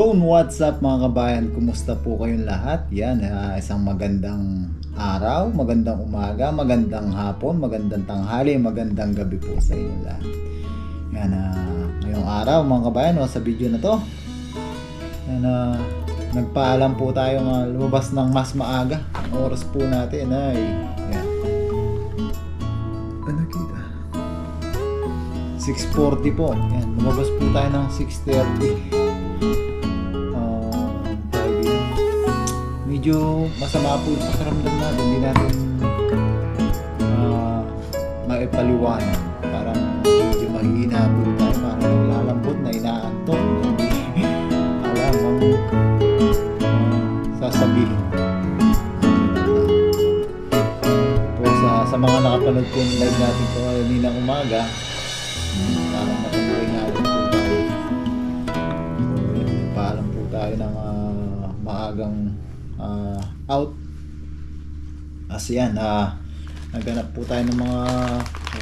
Yun, what's up mga kabayan? Kumusta po kayong lahat? Yan, isang magandang araw, magandang umaga, magandang hapon, magandang tanghali, magandang gabi po sa inyo lahat. Yan, ngayong araw mga kabayan, sa video na to, yan, nagpaalam po tayo lumabas ng mas maaga. Ang oras po natin ay, yan, ano kita? 6:40 po. Yan, lumabas po tayo ng 6:30. Medyo masama po yung pakiramdam natin, hindi natin maipaliwanag. Parang medyo mahihina po tayo, parang naglalambot na inaantok, hindi alam ang sasabihin po sa mga nakapanood po ng live natin po kaninang umaga. Parang matuloy na po tayo, paalam po tayo ng maagang out. As yan, naghanap po tayo ng mga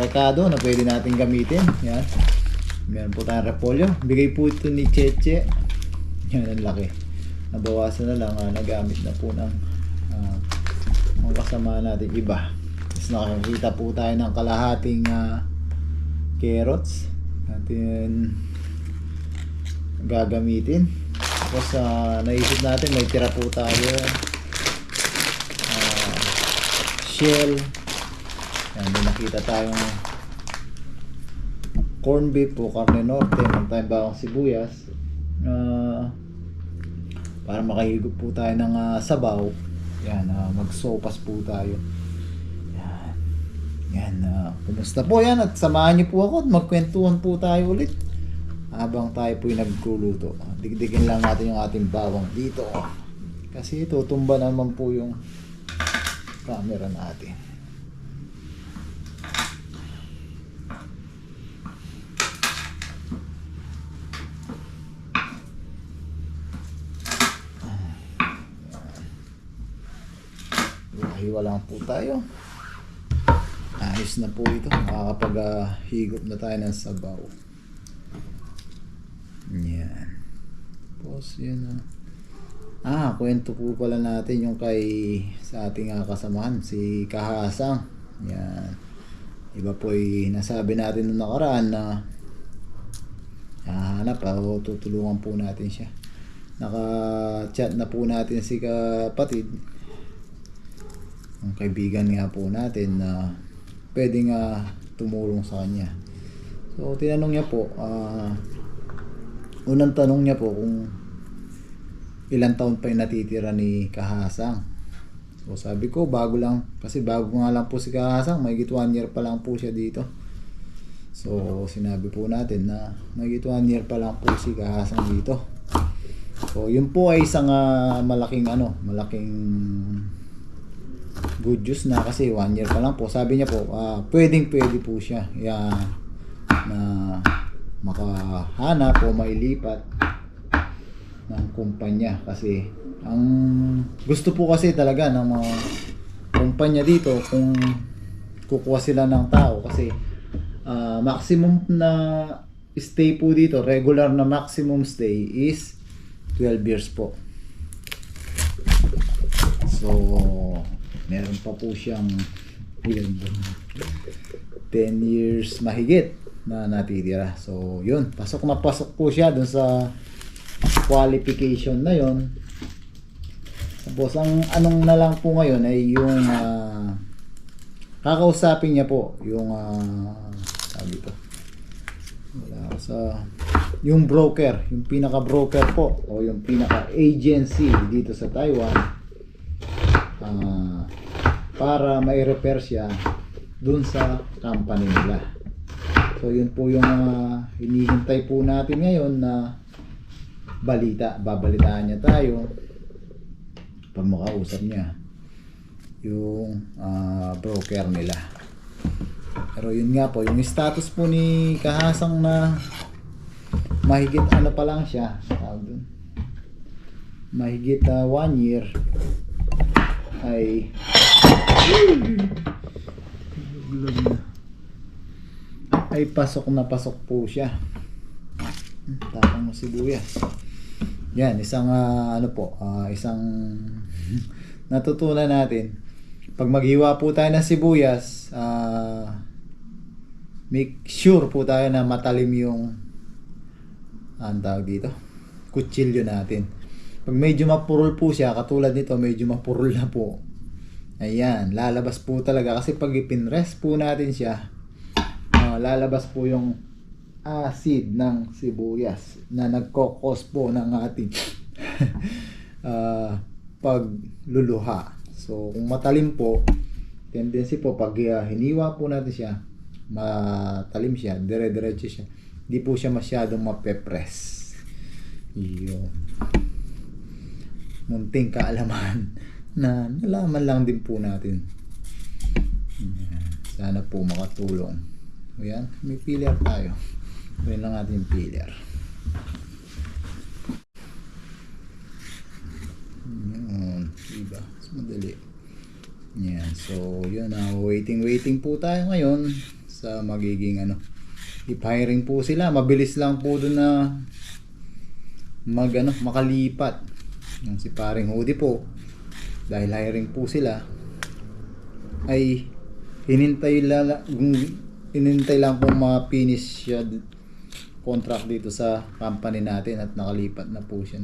rekado na pwede natin gamitin. Yan, meron po tayong repolyo, bigay po ito ni Cheche. Yan, ang laki, nabawasan na lang, nagamit na po ng mga kasama natin iba. Tapos nakakita po tayo ng kalahating carrots natin gagamitin. Tapos naisip natin may tira po tayo shell. Yan, may nakita tayong corn beef po, carne norte, meron tayong bawang sibuyas, para makahigop po tayo ng sabaw. Yan, magsopas po tayo. Yan, yan, kumusta po yan, at samahan niyo po ako at magkwentuhan po tayo ulit habang tayo po'y nagluluto. Digdigin lang natin yung ating bawang dito kasi tutumba naman po yung camera natin. Hiwa lang po tayo. Ayos na po ito, makakapag-higop na tayo ng sabaw. Yan. Tapos yan kwento po pala natin yung sa ating kasamahan, si Kahasang. Yan. Iba po nasabi natin nung nakaraan na hahanap o tutulungan po natin siya. Naka-chat na po natin si kapatid, ang kaibigan nga po natin, na pwedeng tumulong sa kanya. So tinanong niya po, unang tanong niya po kung ilang taon pa yung natitira ni Kahasang. So sabi ko, bago lang, kasi bago nga lang po si Kahasang, mahigit 1 year pa lang po siya dito. So sinabi po natin na mahigit 1 year pa lang po si Kahasang dito. So yun po ay isang malaking good news na, kasi 1 year pa lang po. Sabi niya po, pwede po siya na makahanap o mailipat ng kumpanya, kasi ang gusto po kasi talaga ng mga kumpanya dito, kung kukuha sila ng tao, kasi maximum na stay po dito, regular na maximum stay is 12 years po. So meron pa po siyang 10 years mahigit na natitira. So yun, pasok po siya dun sa qualification na yon. Tapos ang anong na lang po ngayon ay yung kakausapin niya po yung sabi ko, wala sa yung broker, yung pinaka broker po, o yung pinaka agency dito sa Taiwan, para mai-repair siya dun sa company nila. So yun po yung hinihintay po natin ngayon na balita. Babalitaan niya tayo pag makausap niya yung broker nila. Pero yun nga po, yung status po ni Kahasang na mahigit pa lang siya, mahigit 1 year ay pasok na pasok po siya. Tapang mo sibuyas. Yan, isang isang natutunan natin. Pag maghiwa po tayo ng sibuyas, make sure po tayo na matalim yung ang tawag dito, kutsilyo natin. Pag medyo mapurol po siya, katulad nito, medyo mapurol na po. Ayan, lalabas po talaga kasi pag ipinrest po natin siya, lalabas po yung acid ng sibuyas na nagkokos po ng ating pagluluha. So kung matalim po, tendency po pag hiniwa po natin siya, matalim siya, dire-diretso siya, hindi po siya masyadong mapepress. Yun, munting kaalaman na nalaman lang din po natin. Sana po makatulong. Ayan, may filler tayo. Ayan lang natin yung filler. Yun, diba? Mas madali. Yan, so yun na, waiting po tayo ngayon sa magiging i-hiring po sila. Mabilis lang po doon na makalipat. Yung si paring Hudi po, dahil hiring po sila, ay hinintay lang kung ma-finish siya contract dito sa company natin at nakalipat na po siya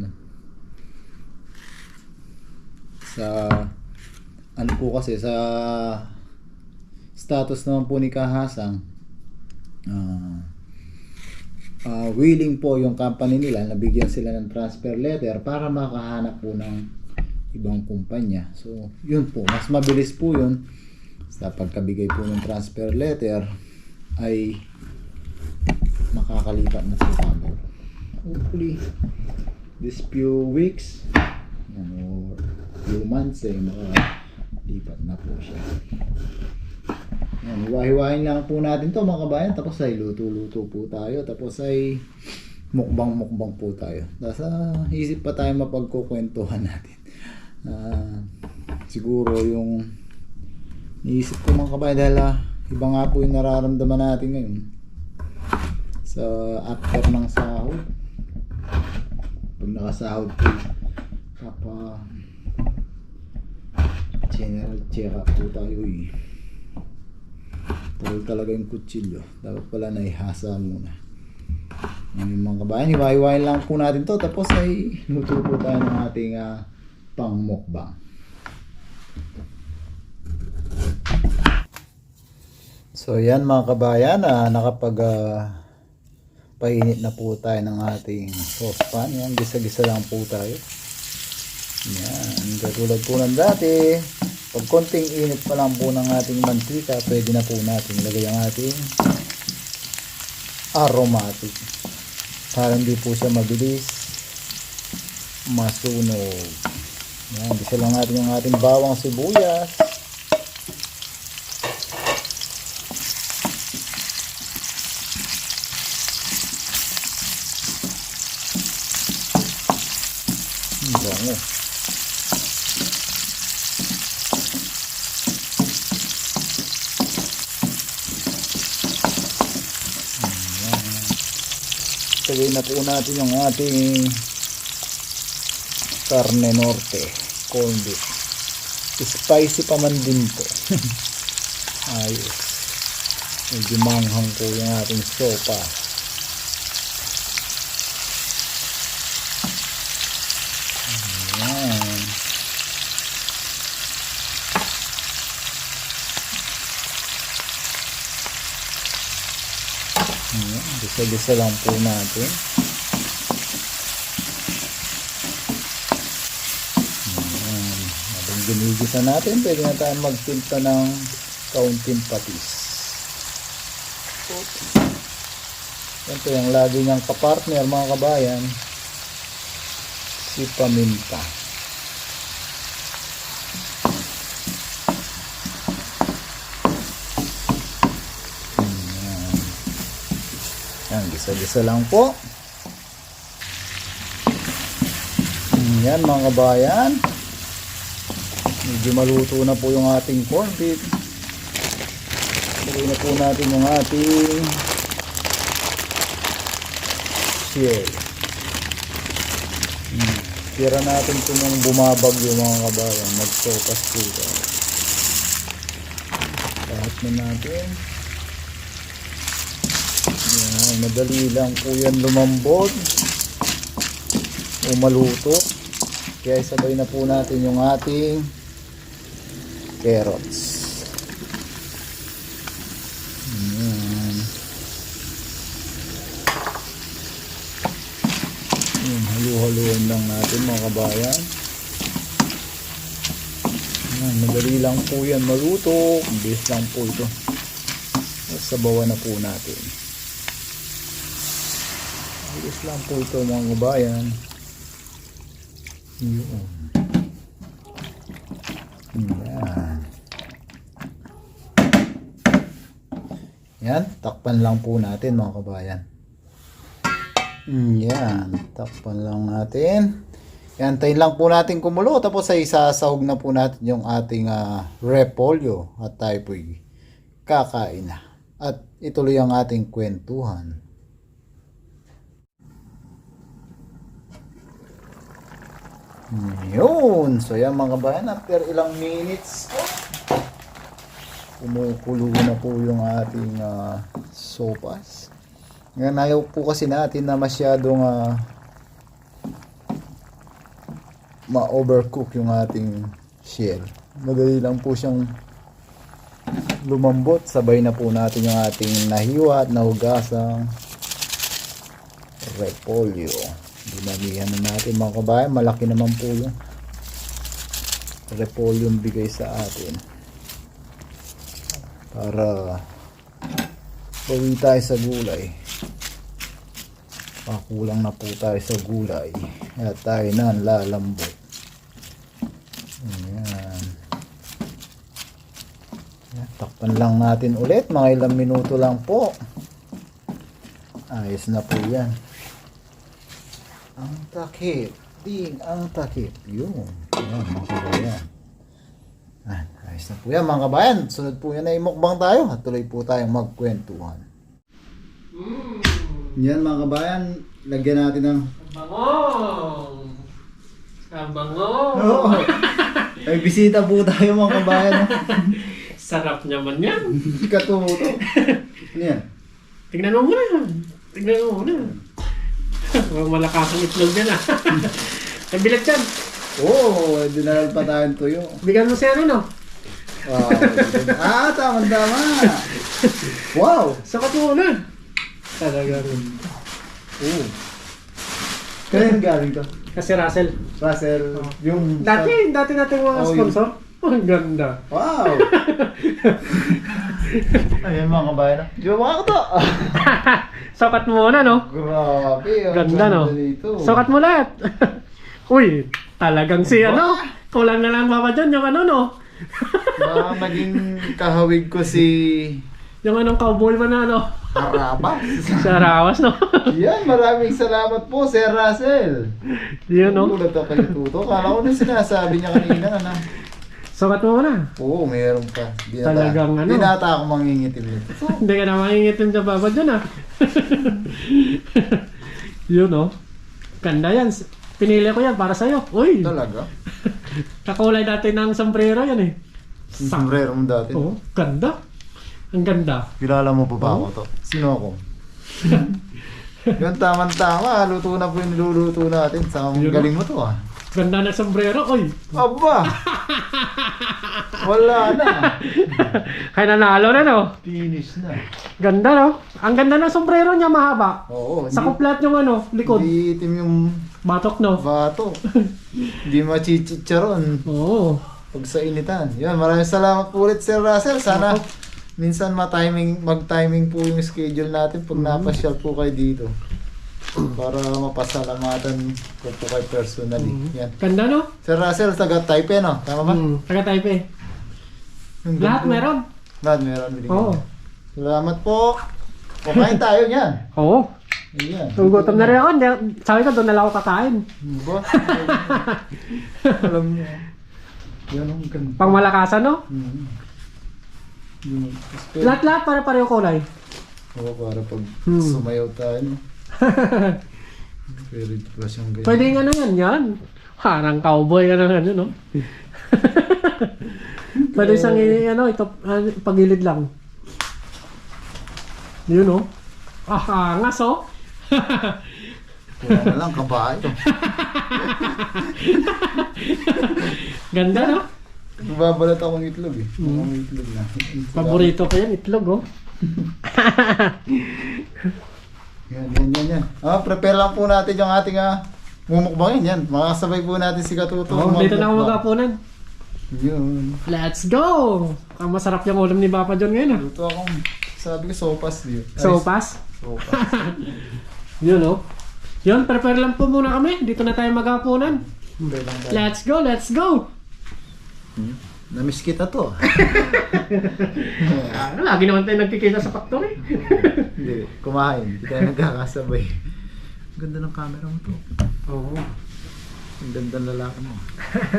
sa po kasi sa status naman po ni Kahasang, willing po yung company nila, nabigyan sila ng transfer letter para makahanap po ng ibang kumpanya. So yun po, mas mabilis po yun sa pagkabigay po ng transfer letter, ay makakalipat na sila. Hopefully this few weeks or few months makalipat na po siya. Yan, hiwa-hiwain lang po natin to mga kabayan, tapos ay luto-luto po tayo, tapos ay mukbang po tayo. Nasa isip pa tayo mapagkukwentuhan natin. Siguro yung iisip ko mga kabayan, dahil iba nga po yung nararamdaman natin ngayon sa after ng sahod. Pag nakasahod po, general check up po tayo Puro talaga yung kutsilyo. Dapat pala naihasa muna. Yung mga kabayan, hiwa-hiwain lang po natin to, tapos ay luto po tayo ng ating pang-mukbang. So yan mga kabayan, painit na po tayo ng ating saucepan. Yan, gisa-gisa lang po tayo. Yan, katulad po ng dati. Pag konting init pa lang po ng ating mantika, pwede na po natin ilagay ang ating aromatic para hindi po siya mabilis masunog. Yan, gisa lang natin yung ating bawang sibuyas. Bango. Tagay na po natin yung ating carne norte, corned beef. Spicy pa man din po. Ayos. Medyo manghang po yung ating sopa. Ayan. Gisa-gisa lang po natin. Habang ginigisa natin, pwede na tayo magtinta ng kaunting patis. Ito yung lagi niyang kapartner mga kabayan, si paminta. Gisa-gisa lang po. Yan mga kabayan, medyo maluto na po yung ating corned beef. Lagay na po natin yung ating shell. Tira natin ito nung bumabagyo mga kabayan. Nagsopas po tayo. Lahat na natin. Yan, madali lang po yan lumambot o maluto. Kaya sabay na po natin yung ating carrots. Yan. Yan, halu-haluan lang natin mga kabayan. Yan, madali lang po yan maluto. Bilis lang po ito. Sabawan na po natin. Bilis lang po ito mga kabayan. Yun. Yan. Yan, takpan lang po natin mga kabayan. Yan, takpan lang natin. Yan, tayin lang po natin kumulo. Tapos ay isasahog na po natin yung ating repolyo. At tayo po'y kakain na. At ituloy ang ating kwentuhan. Yun. So yan mga kabayan, after ilang minutes kumukulo na po yung ating sopas. Ngayon ayaw po kasi natin na masyadong ma-overcook yung ating shell. Madali lang po siyang lumambot. Sabay na po natin yung ating nahiwa at nahugasang repolyo. Dinamihan na natin mga kabayan. Malaki naman po yung repolyo yung bigay sa atin. Para bawi tayo sa gulay. Pakulang na po tayo sa gulay. At tayo na lalambot. Ayan. Takpan lang natin ulit. Mga ilang minuto lang po. Ayos na po yan. Ang takip. Ang takip. Yun. Ayan mga kabayan. Ayos na po yan mga kabayan. Sunod po yan ay mukbang tayo. At tuloy po tayong magkwentuhan. Yan mga kabayan. Lagyan natin ng Bangong! Kabangong! Oo. Ay bisita po tayo mga kabayan. Sarap naman yan. Katuto. Ano yan? Tignan mo muna. Tignan mo muna. Malakas ang itlog yan ah. Ang bilat yan. Oo, dinalal pa tayong tuyo. Bigyan mo siya rin oh. Wow. Tama. Wow. Sakat mo muna. Talaga rin. Oo. Kaya galing to? Kasi Russell. Russell, yung... Dati nating mga sponsor. Ang ganda. Wow. Ayan mga kabayan. Di ba mga to? Sakat mo muna no? Grabe. Ganda no? Dito. Sakat mo lahat. Uy, talagang si ano. Kulang na lang mama dyan yung ano no. Baka maging kahawig ko si... Yung anong cowboy man na ano. Harabas. Sa Rawas no. Yan, maraming salamat po Sir Russell. Yun no. Ulat ako kay Tuto. Kala ko na sinasabi niya kanina na. Sakat mo muna. Oo, mayroon pa. Talagang ano? Di nata ako mangingitim nito. Hindi ka na mangingitim sa baba dyan ah. Yun oh. Ganda yan. Pinili ko yan para sa'yo. Uy! Talaga? Kakulay dati ng sombrero yan eh. Yung sombrero mo dati. Oo, ganda. Ang ganda. Kilala mo pa ba ako to? Sino ako? Yun, tama-tama. Luto na po yung niluluto natin. Sa Yun, galing mo to ah. Ganda ng sombrero. Uy! Aba! Wala na. Kaya nanalo na no. Finish na. Ganda no. Ang ganda ng sombrero niya mahaba. Oo. Sa kuplat yung ano, likod. Hindi itim yung Batok no. bato. Hindi machichicharon. Oo. Pag sa initan. Yun, maraming salamat po ulit Sir Russell. Sana minsan mag-timing po yung schedule natin pag napasyal po kayo dito. Para mapasalamatan ko po kayo personally. Yan. Ganda no. Sir Russell, taga-Taipei no? Tama ba? Taga-type eh. Yung Lahat ganda. meron. Lahat meron. Oo. Salamat po. Kumain tayo niyan. Oo. Ayan. Gugutom na rin ako. Sabi ko, doon na lang ako kakain. Ba? Alam niyo. Yan ang ganda. Pangmalakasan, no? Yun. Lahat-lahat para pareho kulay. Oo, para pag sumayaw tayo. No? Very plus yung ganyan. Pwede nga na yan. Parang cowboy ka na ano, no? Pwede isang ano, ito, pagilid lang. Yun, no? Angas, oh. Wala na lang, kabahay. Ganda, no? Babalat akong itlog eh. Akong itlog na. Paborito ko yan, itlog, oh. Yan. Prepare lang po natin yung ating mumukbangin. Yan, makakasabay po natin si Katuto. Dito na ako magapunan. Yun. Let's go! Ang masarap yung ulam ni Papa John ngayon, ah. Luto akong, sabi ko, sopas din. Sopas? Sopas. Yun, oh. Yun, prepare lang po muna kami. Dito na tayo magapunan. Prepare lang tayo. Let's go, let's go! Namiss kita to. Lagi naman tayo nagkikita sa factory. Hindi, kumain. Hindi tayo nagkakasabay. Ganda ng camera mo to. Oo. Ang ganda ng lalaki mo.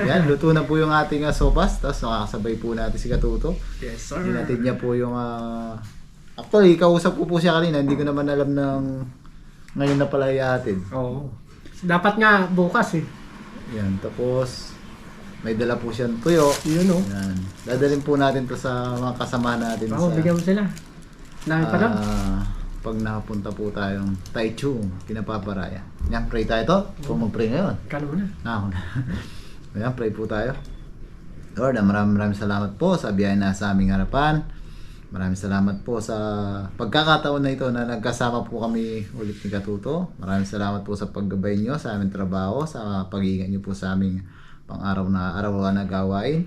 Yan, luto na po yung ating sopas. Tapos nakakasabay po natin si Katuto. Yes, sir. Hinatid niya po yung... Actually, kausap ko po siya kanina. Hindi ko naman alam ng... Ngayon na pala ihatid. Oo. Dapat nga bukas, eh. Yan, tapos... May dala po siyang tuyo. Yun, oh. Yan. Dadalhin po natin to sa mga kasama natin Oo, bigyan mo sila. Dami pa lang. pag nakapunta po tayong Taichung, Kinapaparaya. Yan, pray tayo to. Kung mag-pray ngayon. Kano mo na. Ako na. Ayan, pray po tayo. Lord, maraming salamat po sa biyaya na sa aming harapan. Maraming salamat po sa pagkakataon na ito na nagkasama po kami ulit ni Katuto. Maraming salamat po sa paggabay nyo sa aming trabaho, sa pag-iingat nyo po sa aming pang-araw na gawain.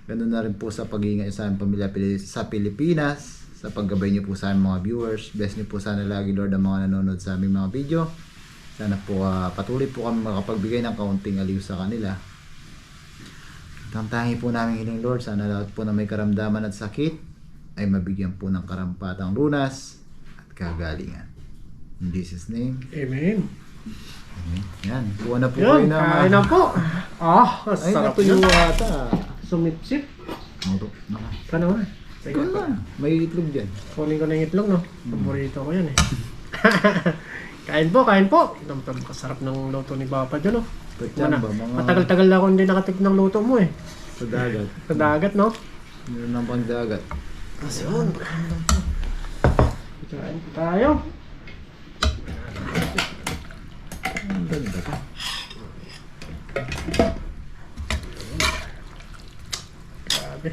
Ganun na rin po sa pag-iingat nyo sa aming pamilya sa Pilipinas, sa paggabay nyo po sa aming mga viewers. Bless nyo po sana lagi, Lord, ang mga nanonood sa aming mga video. Sana po patuloy po kami makapagbigay ng kaunting aliw sa kanila. Tantangi po namin hiling, Lord, sana lahat po na may karamdaman at sakit ay mabigyan po ng karampatang lunas at kagalingan. In Jesus' name. Amen. Amen. Yan. Kuha na po Yun, kayo ng... kain na po. Ay, Sarap natuyo yun. ata. Sumipsip. Kano mo na. Sige Ikaw po. na. May itlog dyan. Kunin ko na yung itlog, no? Paborito ko yan, eh. Kain po, kain po. Kasarap ng luto ni Papa John, no? Pachamba, mga Matagal-tagal na ako hindi nakatik ng luto mo, eh. sa dagat. Sa dagat, no? Meron ng pang dagat. Yun. Kain po tayo. Ang ganda pa. Grabe.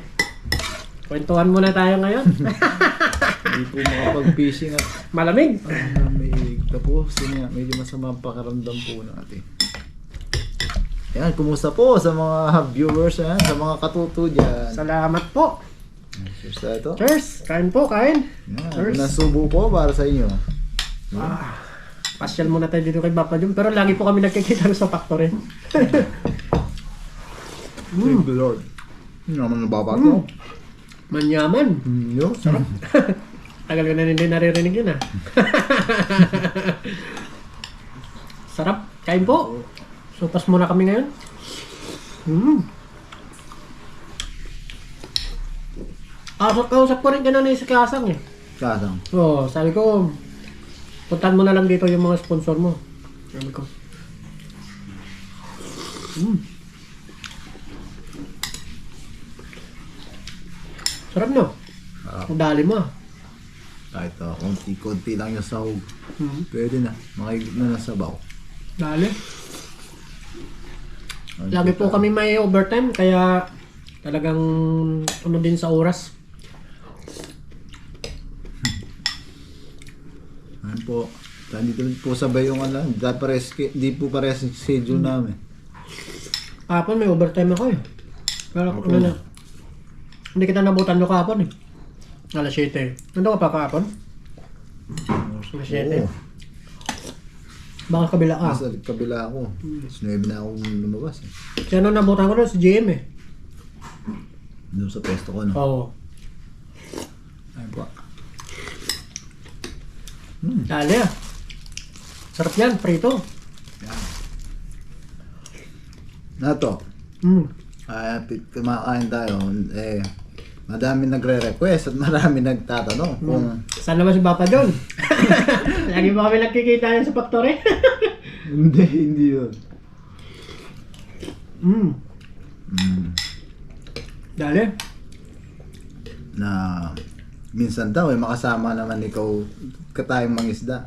Kwentuhan muna tayo ngayon. Hindi po makapag-fishing at Malamig. may tapos yun nga, medyo masama ang pakiramdam po natin. Yan, kumusta po sa mga viewers, sa mga katuto dyan. Salamat po. Cheers tayo to. Cheers. Kain po, kain. Yan, Cheers. unang subo po para sa inyo. Pasyal muna tayo dito kay Papa John. Pero lagi po kami nagkikita sa factory. Thank the Lord. Hindi naman nababato. Manyaman. Yo, sarap. Tagal ko na hindi naririnig yun, ah. Sarap. Kain po. Supas muna kami ngayon. Kausap ko rin kanina si Kasang, eh. Kasang. Oo, sabi ko, puntahan mo na lang dito yung mga sponsor mo. Sabi ko. Sarap, no? Ang dali mo, ah. Kahit konti-konti lang yung sahog. Pwede na. Makigit na sabaw. Dali. Lagi po kami may overtime, kaya talagang ano din sa oras. Ano po. Dito po sabay yung ano. Di po pares yung schedule namin. Kahapon may overtime ako, eh. Pero ano na. Hindi kita nabutan no kahapon, eh. Alas 7. Nandun ka pa kahapon? Alas 7. Oo. Baka kabila ka. Nasa kabila ako. 9 na ako lumabas eh. Siya nung nabutan ko doon si GM, eh. Doon sa pesto ko, no? Oo. Ay po. Dali, ah. Sarap yan, prito. Yan. Nato. Kumakain tayo. Madami nagre-request at marami nagtatanong kung Saan naman si Papa John? Lagi ba kami nagkikita yan sa factory? hindi yun. Dali. Na minsan daw makasama naman ikaw katayong mangisda.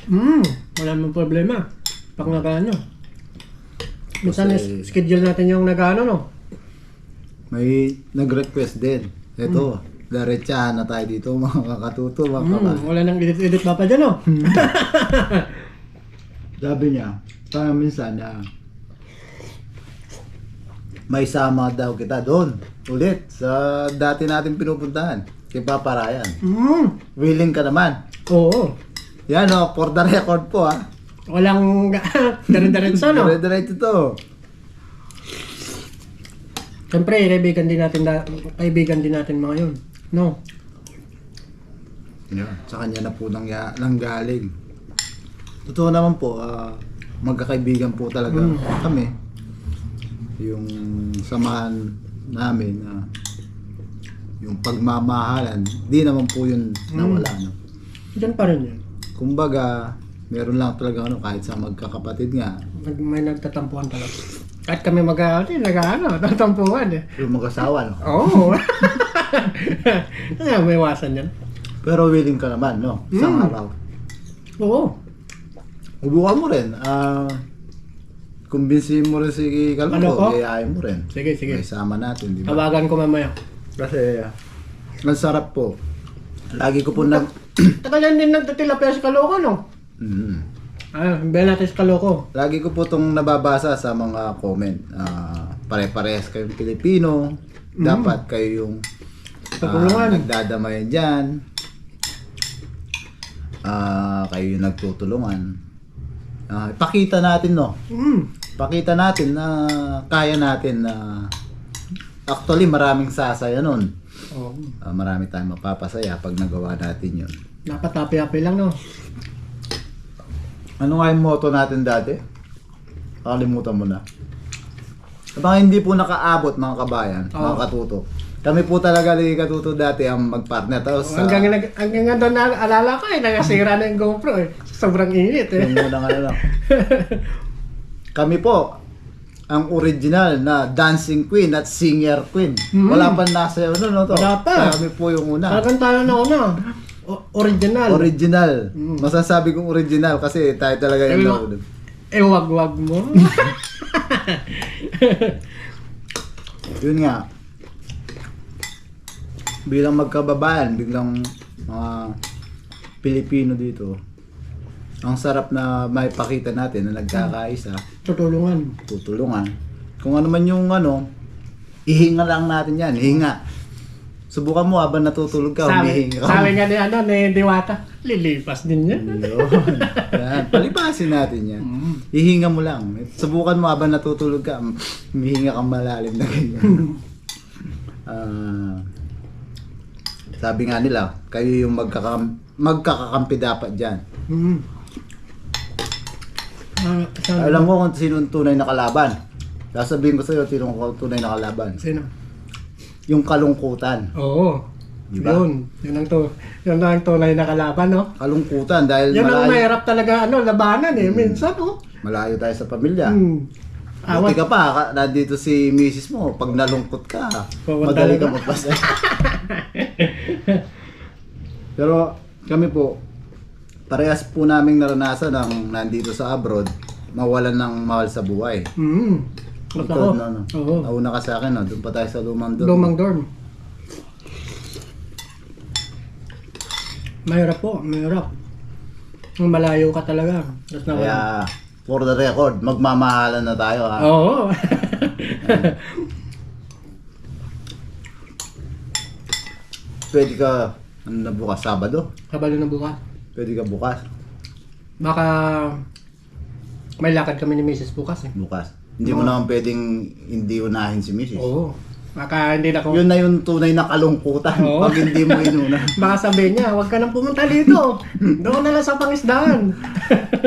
Wala namang problema. Pag nag-ano. Minsan Kasi- schedule natin yung nag-ano, no? May nag-request din. Ito, diretsahan na tayo dito mga katuto, mga kabayan. Wala nang edit-edit pa dyan, no? Sabi niya, parang minsan na may sama daw kita doon ulit sa dati natin pinupuntahan kay Papa Ryan. Willing ka naman. Oo. Yan o, for the record po ha. Walang diretso, no? Dire-diretso to. Siyempre, kaibigan din natin mga yun. No? Yan, sa kanya na po nanggaling. Totoo naman po, magkakaibigan po talaga kami. Yung samahan namin na yung pagmamahalan, di naman po yun nawala. No? Diyan pa rin yun. Kumbaga, meron lang talaga kahit sa magkakapatid nga, May nagtatampuhan talaga. Kahit kami tatampuhan eh. yung mag-asawa, no? Oo. Kaya may iwasan yan. Pero willing ka naman, no? Isang araw. Oo. Ubukan mo rin. Kumbinsihin mo rin si Ano Kaloko, ko? gayahin mo rin. Sige, sige. May sama natin, di ba? Tawagan ko mamaya. Kasi, ang sarap po. Lagi ko po Taka yan din nagtatilapia si Kaloko, no? Bayan natin si Kaloko. Lagi ko po itong nababasa sa mga comment. Pare-parehas kayong Pilipino. Dapat kayo yung Tutulungan. nagdadamayan dyan. Kayo yung nagtutulungan. Ipakita natin, no? Pakita natin na kaya natin na actually maraming sasaya nun. Oo. Marami tayong mapapasaya pag nagawa natin yun. Dapat happy-happy lang, no? Ano nga yung motto natin dati? Nakalimutan mo na. Baka hindi po nakaabot mga kabayan, mga katuto. Kami po talaga ni Katuto dati ang magpartner. Tapos Hanggang doon na alala ko nagasira na yung GoPro eh. Sobrang init eh. yung unang ano lang. Kami po ang original na dancing queen at singer queen. Wala pa nasa ano no to. Wala pa. Kami po yung una. Talagang tayo na una. Original. Original. Masasabi kong original kasi tayo talaga yung nauna. Wag-wag mo. Yun nga. Bilang magkababayan, biglang mga Pilipino dito, ang sarap na maipakita natin na nagkakaisa, tutulungan. Kung ano man yung ihinga lang natin yan, ihinga. Subukan mo habang natutulog ka, humihinga ka. Sabi nga ni Diwata, lilipas din yan. Yun. Yan. Palipasin natin yan. Ihinga mo lang. Subukan mo habang natutulog ka, humihinga kang malalim na ganyan. Sabi nga nila, kayo yung magkakakampi dapat dyan. Alam mo kung sino ang tunay na kalaban. Sasabihin ko sa'yo, sino ang tunay na kalaban. Sino? Yung kalungkutan. Oo. Diba? Yun ang tunay na kalaban, no? Kalungkutan dahil Yan ang malayo, mahirap talaga, labanan eh. Minsan, malayo tayo sa pamilya. Awat. Buti ka pa, nandito si misis mo, pag nalungkot ka, Pupunta madali ka na. magpasa. Pero kami po, parehas po naming naranasan ng nandito sa abroad, mawalan ng mahal sa buhay. Ba't Ikaw, ako? Oo. nauna ka sa akin, doon pa tayo sa lumang dorm. Lumang dorm. Mahirap po, mahirap. Malayo ka talaga. Tapos Kaya, for the record, magmamahalan na tayo ha. Oo. Pwede ka, ano na bukas, Sabado? Kabalo na bukas. Pwede ka bukas. Baka may lakad kami ni Mrs. bukas eh. Bukas. Hindi mo naman pwedeng hindi unahin si Mrs. Oo. Baka hindi na ko. Yun na yung tunay na kalungkutan Oo. pag hindi mo inuna. Baka sabihin niya, huwag ka nang pumunta dito. Doon na lang sa pangisdaan.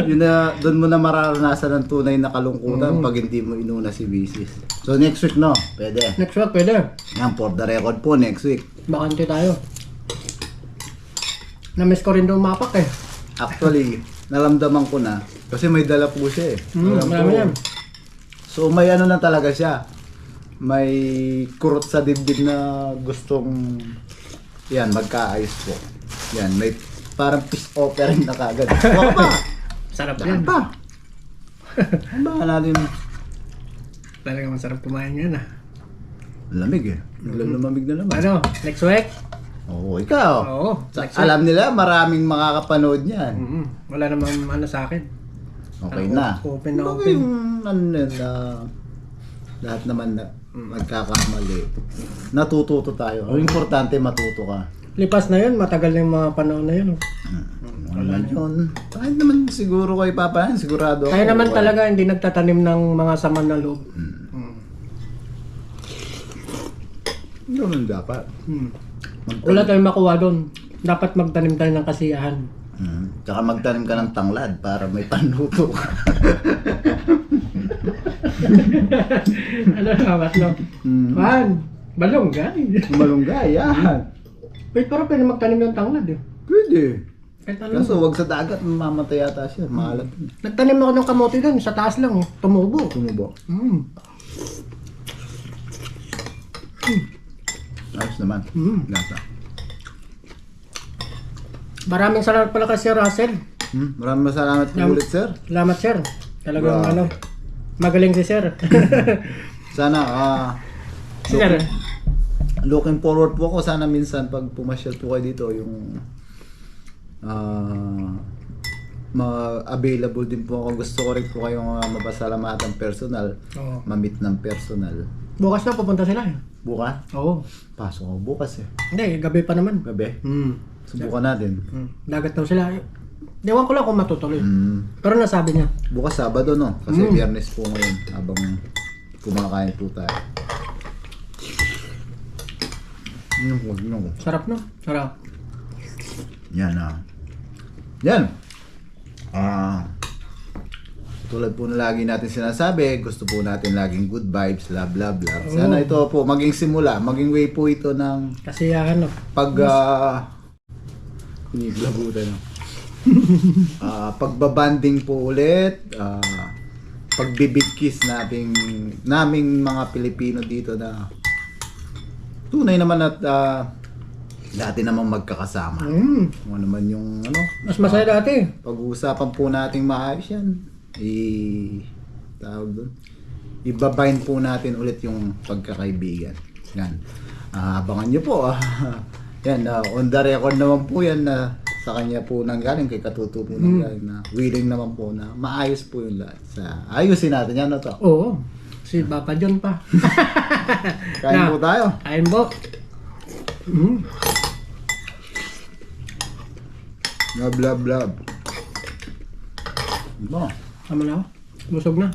Yun na, doon mo na mararanasan ang tunay na kalungkutan pag hindi mo inuna si Mrs. So next week no, pwede. Next week, pwede. Yan, for the record po, next week. Bakante tayo. Na-miss ko rin doon mapak eh. Actually, naramdaman ko na kasi may dala po siya eh. Alam Marami ko, yan. So may ano na talaga siya. May kurot sa dibdib na gustong yan, magkaayos po. Yan, may parang peace offering na kagad. Wala pa! Sarap Yan yan. pa! Ano ba natin? Talaga masarap kumain yan ah. Lamig eh. Naglamamig na naman. Ano? Next week? Oo, ikaw. Oo. Next week. Alam nila, maraming makakapanood niyan. Wala namang ano sa akin. Okay Ano, na. open na Kumbaga open. yung ano na lahat naman na magkakamali. Natututo tayo. Ang importante matuto ka. Lipas na yun, matagal na yung mga panahon na yun. Oh. Wala yun. Kahit naman siguro kayo papayan, sigurado ako. Kaya naman wala. talaga hindi nagtatanim ng mga saman na loob. Ganun dapat. Wala tayong makuha doon. Dapat magtanim tayo ng kasiyahan. Tsaka magtanim ka ng tanglad para may panuto ka. Ano naman, no? Man, balonggay. Malunggay, yan. Wait, pero pwede magtanim ng tanglad eh. Pwede. Kahit ano. Kaso wag sa dagat, mamamatay yata siya. Maalat. Nagtanim ako ng kamote doon, sa taas lang, oh. Tumubo. Tumubo. Ayos naman. Lasa. Maraming salamat pala kay Sir Russell. Maraming salamat po ulit, sir. Salamat, Sir. Talagang Wow. ano, magaling si Sir. Sana, Si Sir, looking forward po ako. Sana minsan pag pumasyal po kayo dito, yung available din po ako. Gusto ko rin po kayong mapasalamatan personal. Oo. Ma-meet ng personal. Bukas na pupunta sila eh. Bukas? Oo. Pasok ako bukas eh. Hindi, gabi pa naman. Gabi. Subukan natin. Dagat daw sila. Ewan ko lang kung matutuloy. Pero nasabi niya. Bukas Sabado, no? Kasi Biyernes po ngayon habang kumakain po tayo. Huwag no. Sarap no? Sarap. Yan Yan. Tulad po na lagi natin sinasabi, gusto po natin laging good vibes, love, love, love. Sana ito po maging simula, maging way po ito ng Kasiyahan no? Labutan no. Pagbabanding po ulit, pagbibigkis naming mga Pilipino dito na tunay naman at dati naman magkakasama. Ano naman yung Mas masaya dati. pag-uusapan po nating maayos yan. Tawag doon. Ibabind po natin ulit yung pagkakaibigan. Yan. Abangan nyo po. Yan, on the record naman po yan na sa kanya po nanggaling, kay Katuto po nanggaling na willing naman po na maayos po yung lahat. Ayusin natin yan na to. Oo. Si Papa John pa. Kain po tayo. Kain po. Love, love, love. Diba? Tama na ako. Busog na.